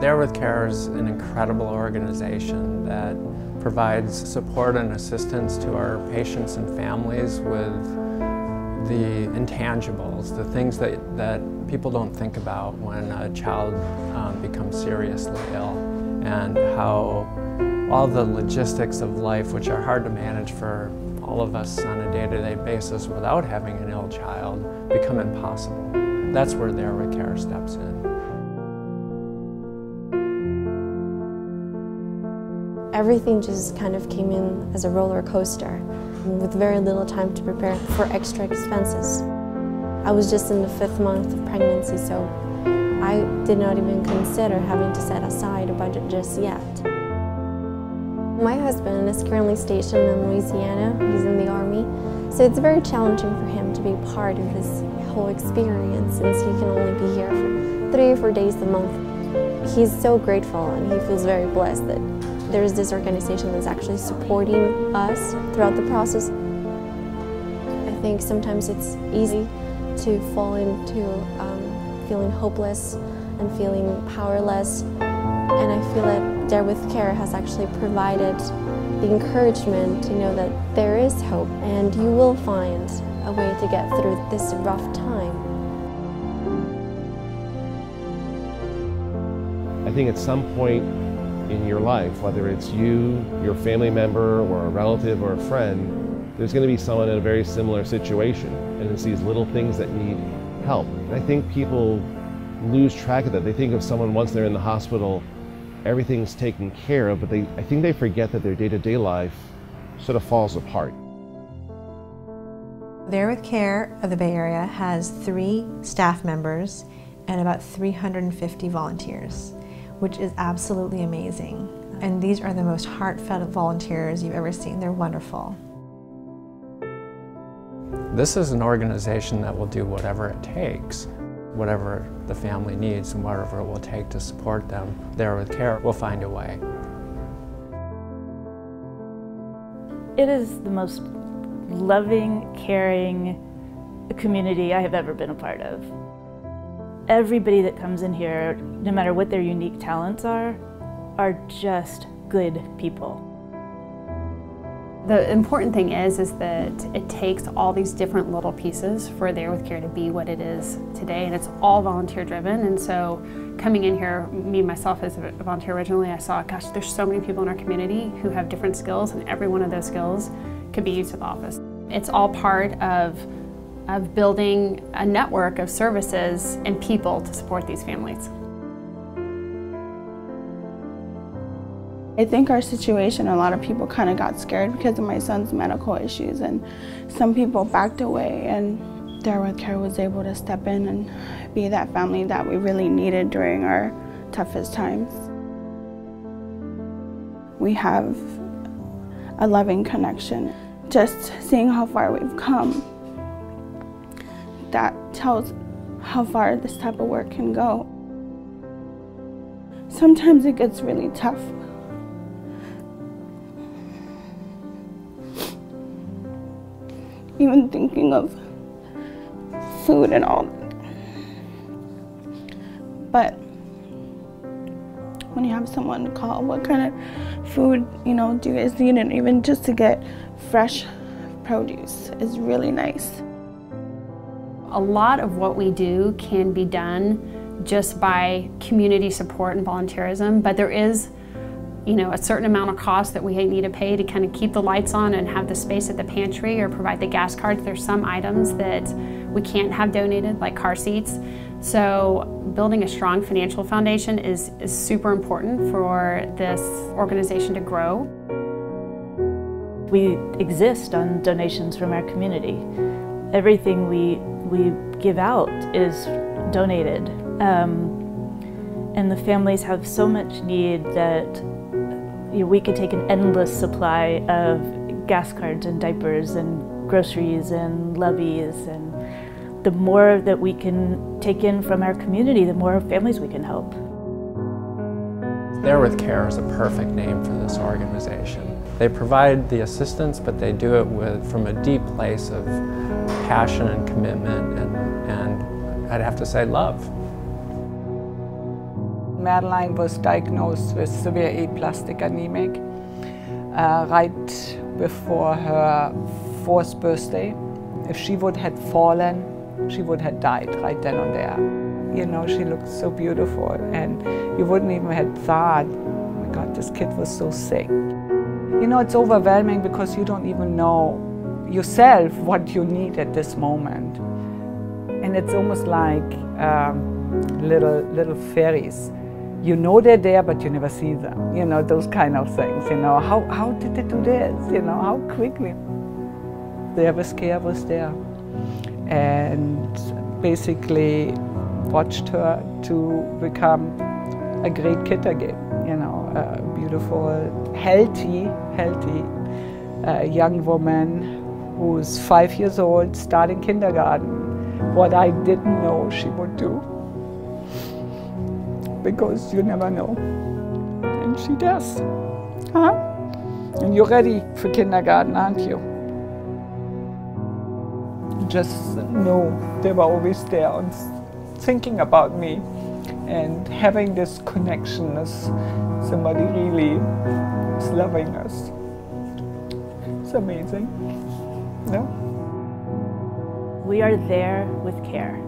There With Care is an incredible organization that provides support and assistance to our patients and families with the intangibles, the things that people don't think about when a child becomes seriously ill, and how all the logistics of life, which are hard to manage for all of us on a day-to-day basis without having an ill child, become impossible. That's where There With Care steps in. Everything just kind of came in as a roller coaster, with very little time to prepare for extra expenses. I was just in the 5th month of pregnancy, so I did not even consider having to set aside a budget just yet. My husband is currently stationed in Louisiana. He's in the Army, so it's very challenging for him to be part of this whole experience since he can only be here for 3 or 4 days a month. He's so grateful and he feels very blessed that there's this organization that's actually supporting us throughout the process. I think sometimes it's easy to fall into feeling hopeless and feeling powerless, and I feel that There With Care has actually provided the encouragement to know that there is hope and you will find a way to get through this rough time. I think at some point in your life, whether it's you, your family member, or a relative or a friend, there's going to be someone in a very similar situation, and it's these little things that need help. And I think people lose track of that. They think of someone once they're in the hospital, everything's taken care of, but I think they forget that their day-to-day life sort of falls apart. There With Care of the Bay Area has 3 staff members and about 350 volunteers, which is absolutely amazing. And these are the most heartfelt volunteers you've ever seen. They're wonderful. This is an organization that will do whatever it takes, whatever the family needs and whatever it will take to support them. There With Care will find a way. It is the most loving, caring community I have ever been a part of. Everybody that comes in here, no matter what their unique talents are just good people. The important thing is that it takes all these different little pieces for There With Care to be what it is today, and it's all volunteer driven. And so coming in here, me myself as a volunteer originally, I saw, gosh, there's so many people in our community who have different skills, and every one of those skills could be used at the office. It's all part of building a network of services and people to support these families. I think our situation, a lot of people kind of got scared because of my son's medical issues, and some people backed away, and There With Care was able to step in and be that family that we really needed during our toughest times. We have a loving connection. Just seeing how far we've come, that tells how far this type of work can go. Sometimes it gets really tough. Even thinking of food and all. But when you have someone to call, what kind of food, do you guys need? And even just to get fresh produce is really nice. A lot of what we do can be done just by community support and volunteerism, but there is a certain amount of cost that we need to pay to kind of keep the lights on and have the space at the pantry or provide the gas cards. There's some items that we can't have donated, like car seats. So building a strong financial foundation is super important for this organization to grow. We exist on donations from our community. Everything we give out is donated. And the families have so much need that we could take an endless supply of gas cards and diapers and groceries and levies, and the more that we can take in from our community, the more families we can help. There With Care is a perfect name for this organization. They provide the assistance, but they do it from a deep place of passion and commitment and I'd have to say love. Madeline was diagnosed with severe aplastic anemic right before her 4th birthday. If she would have fallen, she would have died right then and there. You know, she looked so beautiful, and you wouldn't even have thought, oh my God, this kid was so sick. You know, it's overwhelming because you don't even know yourself what you need at this moment. And it's almost like little fairies. You know they're there, but you never see them. You know, those kind of things. You know, how did they do this? You know, how quickly? The care was there. And basically watched her to become a great kid again. You know, a beautiful, healthy young woman who's 5 years old, starting kindergarten. What I didn't know she would do. Because you never know. And she does. Huh? And you're ready for kindergarten, aren't you? Just know they were always there and thinking about me. And having this connection as somebody really is loving us. It's amazing. No? We are there with care.